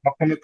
Welcome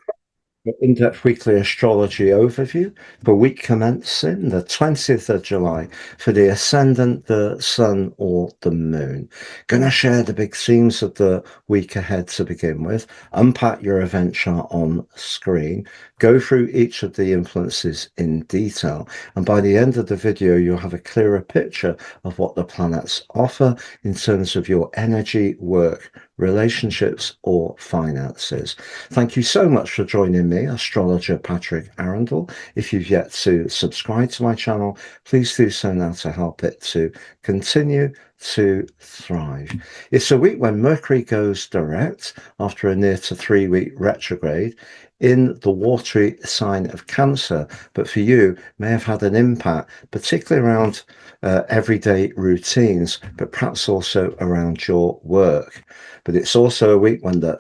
your in-depth weekly astrology overview for week commencing the 20th of July for the ascendant, the sun, or the moon. Gonna share the big themes of the week ahead to begin with, unpack your event chart on screen, go through each of the influences in detail, and by the end of the video, you'll have a clearer picture of what the planets offer in terms of your energy, work, relationships, or finances. Thank you so much for joining me, astrologer Patrick Arundell. If you've yet to subscribe to my channel, please do so now to help it to continue to thrive. It's a week when Mercury goes direct after a near to 3 week retrograde in the watery sign of Cancer, but for you may have had an impact, particularly around everyday routines, but perhaps also around your work. But it's also a week when the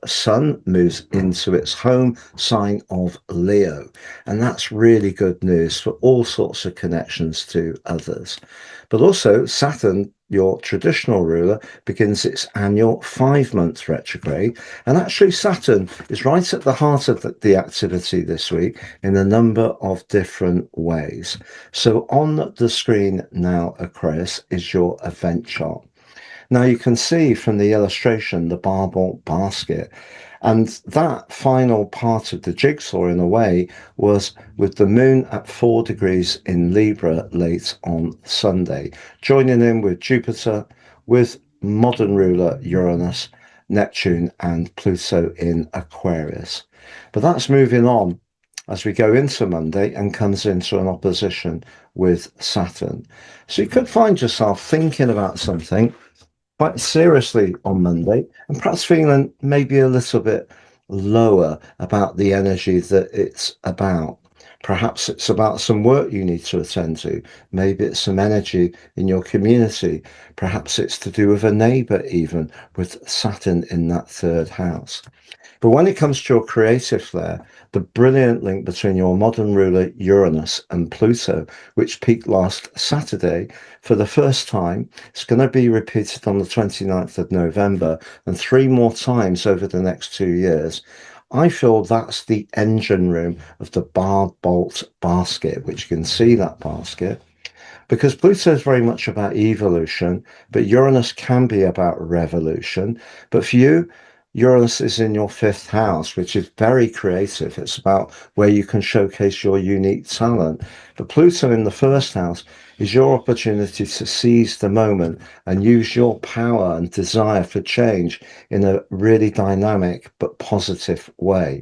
sun moves into its home sign of Leo, and that's really good news for all sorts of connections to others. But also Saturn, your traditional ruler, begins its annual 5 month retrograde, and actually Saturn is right at the heart of the activity this week in a number of different ways. So on the screen now, Aquarius, is your event chart. Now you can see from the illustration the Barbault Basket, and that final part of the jigsaw in a way was with the moon at 4 degrees in Libra late on Sunday, joining in with Jupiter, with modern ruler Uranus, Neptune and Pluto in Aquarius. But that's moving on as we go into Monday and comes into an opposition with Saturn. So you could find yourself thinking about something quite seriously on Monday and perhaps feeling maybe a little bit lower about the energy that it's about. Perhaps it's about some work you need to attend to. Maybe it's some energy in your community. Perhaps it's to do with a neighbour, even with Saturn in that third house. But when it comes to your creative flair, the brilliant link between your modern ruler Uranus and Pluto, which peaked last Saturday for the first time, it's going to be repeated on the 29th of November and 3 more times over the next 2 years. I feel that's the engine room of the Barbault Basket, which you can see that basket. Because Pluto is very much about evolution, but Uranus can be about revolution. But for you, Uranus is in your fifth house, which is very creative. It's about where you can showcase your unique talent. But Pluto in the first house is your opportunity to seize the moment and use your power and desire for change in a really dynamic but positive way.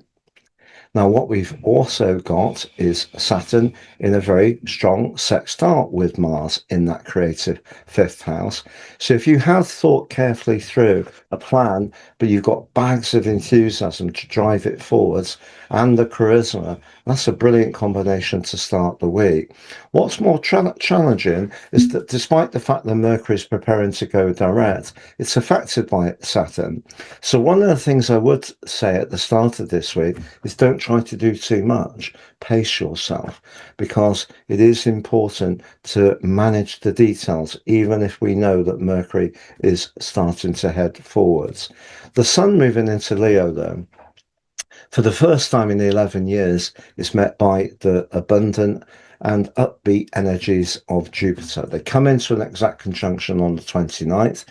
Now, what we've also got is Saturn in a very strong sextile with Mars in that creative fifth house. So if you have thought carefully through a plan, but you've got bags of enthusiasm to drive it forwards and the charisma, that's a brilliant combination to start the week. What's more challenging is that despite the fact that Mercury is preparing to go direct, it's affected by Saturn. So one of the things I would say at the start of this week is don't try to do too much. Pace yourself, because it is important to manage the details, even if we know that Mercury is starting to head forwards. The sun moving into Leo, though, for the first time in 11 years, is met by the abundant and upbeat energies of Jupiter. They come into an exact conjunction on the 29th,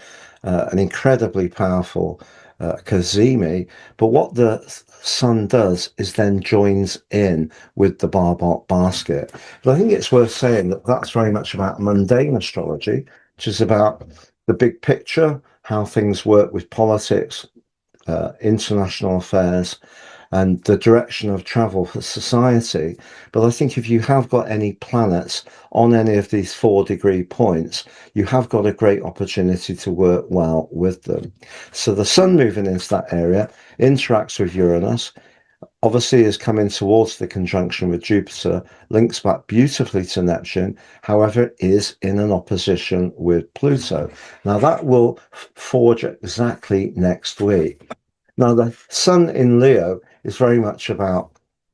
an incredibly powerful Kazemi. But what the sun does is then joins in with the Barbault Basket. But I think it's worth saying that that's very much about mundane astrology, which is about the big picture, how things work with politics, international affairs, and the direction of travel for society. But I think if you have got any planets on any of these 4 degree points, you have got a great opportunity to work well with them. So the sun moving into that area interacts with Uranus, obviously is coming towards the conjunction with Jupiter, links back beautifully to Neptune, however, it is in an opposition with Pluto. Now that will forge exactly next week. Now, the sun in Leo is very much about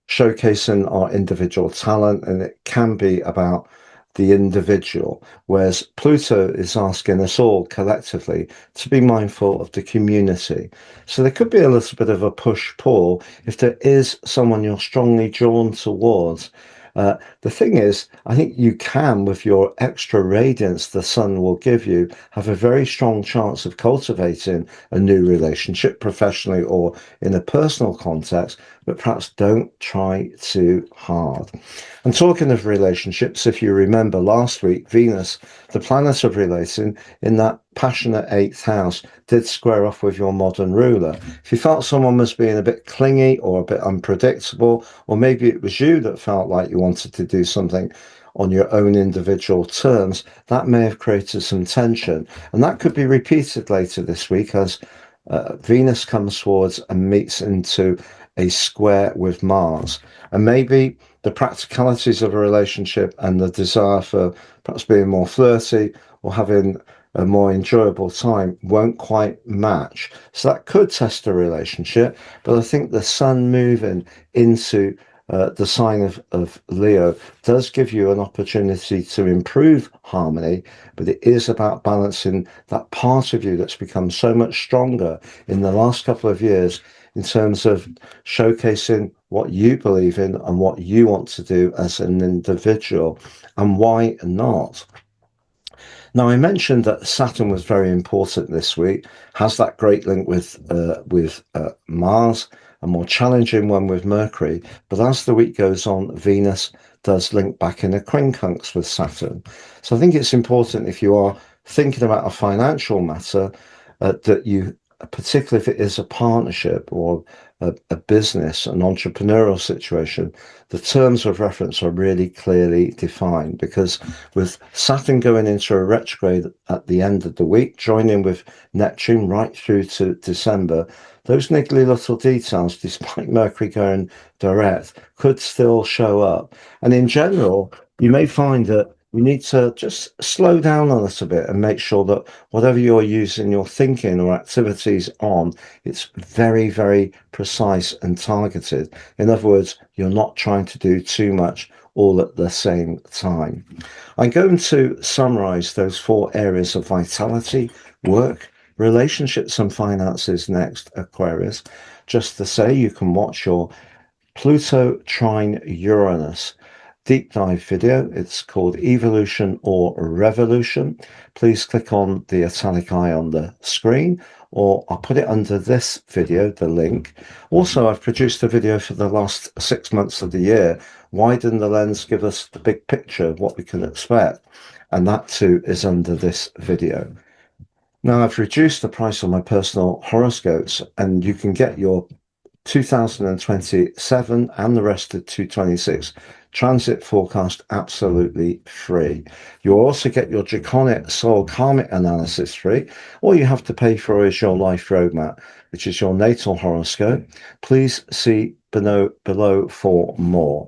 showcasing our individual talent, and it can be about the individual, whereas Pluto is asking us all collectively to be mindful of the community. So there could be a little bit of a push-pull if there is someone you're strongly drawn towards. The thing is, I think you can, with your extra radiance the sun will give you, have a very strong chance of cultivating a new relationship professionally or in a personal context, but perhaps don't try too hard. And talking of relationships, if you remember last week, Venus, the planet of relating, in that passionate eighth house, did square off with your modern ruler. If you felt someone was being a bit clingy or a bit unpredictable, or maybe it was you that felt like you wanted to do something on your own individual terms, that may have created some tension. And that could be repeated later this week as Venus comes towards and meets into a square with Mars. And maybe the practicalities of a relationship and the desire for perhaps being more flirty or having a more enjoyable time won't quite match. So that could test a relationship. But I think the sun moving into the sign of Leo does give you an opportunity to improve harmony, but it is about balancing that part of you that's become so much stronger in the last couple of years in terms of showcasing what you believe in and what you want to do as an individual, and why not. Now, I mentioned that Saturn was very important this week, has that great link with Mars, a more challenging one with Mercury. But as the week goes on, Venus does link back in a quincunx with Saturn. So I think it's important, if you are thinking about a financial matter, that you, particularly if it is a partnership or a business, an entrepreneurial situation, the terms of reference are really clearly defined, because with Saturn going into a retrograde at the end of the week, joining with Neptune right through to December, those niggly little details, despite Mercury going direct, could still show up. And in general, you may find that you need to just slow down a little bit and make sure that whatever you're using your thinking or activities on, it's very, very precise and targeted. In other words, you're not trying to do too much all at the same time. I'm going to summarize those 4 areas of vitality: work, relationships and finances next, Aquarius. Just to say, you can watch your Pluto trine Uranus deep dive video. It's called Evolution or Revolution. Please click on the italic eye on the screen, or I'll put it under this video, the link. Also, I've produced a video for the last 6 months of the year. Widen the lens, give us the big picture of what we can expect. And that too is under this video. Now, I've reduced the price on my personal horoscopes, and you can get your 2027 and the rest of 2026 transit forecast absolutely free. You also get your Draconic soul karmic analysis free. All you have to pay for is your life roadmap, which is your natal horoscope. Please see below for more.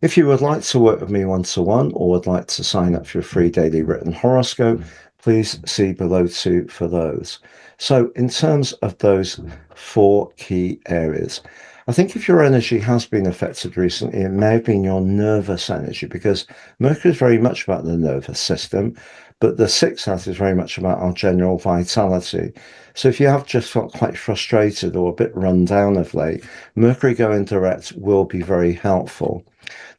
If you would like to work with me one-to-one, or would like to sign up for a free daily written horoscope, please see below too for those. So in terms of those 4 key areas, I think if your energy has been affected recently, it may have been your nervous energy, because Mercury is very much about the nervous system, but the 6th house is very much about our general vitality. So if you have just felt quite frustrated or a bit run down of late, Mercury going direct will be very helpful.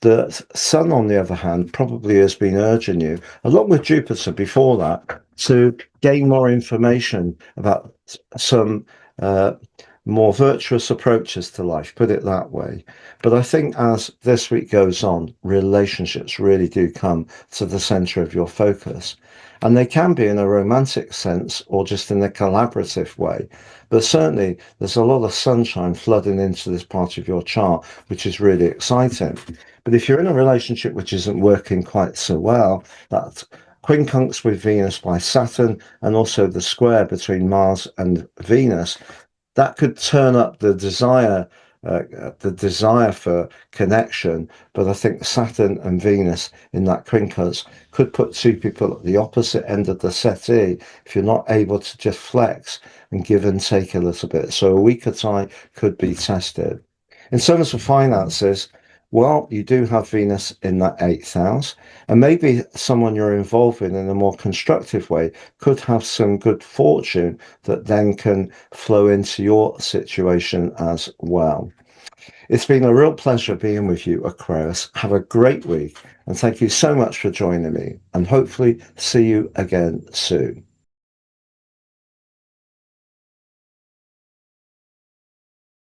The sun, on the other hand, probably has been urging you, along with Jupiter before that, to gain more information about some more virtuous approaches to life, put it that way. But I think as this week goes on, relationships really do come to the center of your focus. And they can be in a romantic sense or just in a collaborative way. But certainly there's a lot of sunshine flooding into this part of your chart, which is really exciting. But if you're in a relationship which isn't working quite so well, that quincunx with Venus by Saturn, and also the square between Mars and Venus, that could turn up the desire for connection. But I think Saturn and Venus in that quincunx could put 2 people at the opposite end of the settee if you're not able to just flex and give and take a little bit. So a weaker tie could be tested. In terms of finances, Well, you do have Venus in that 8th house, and maybe someone you're involved in a more constructive way could have some good fortune that then can flow into your situation as well. It's been a real pleasure being with you, Aquarius. Have a great week, and thank you so much for joining me, and hopefully see you again soon.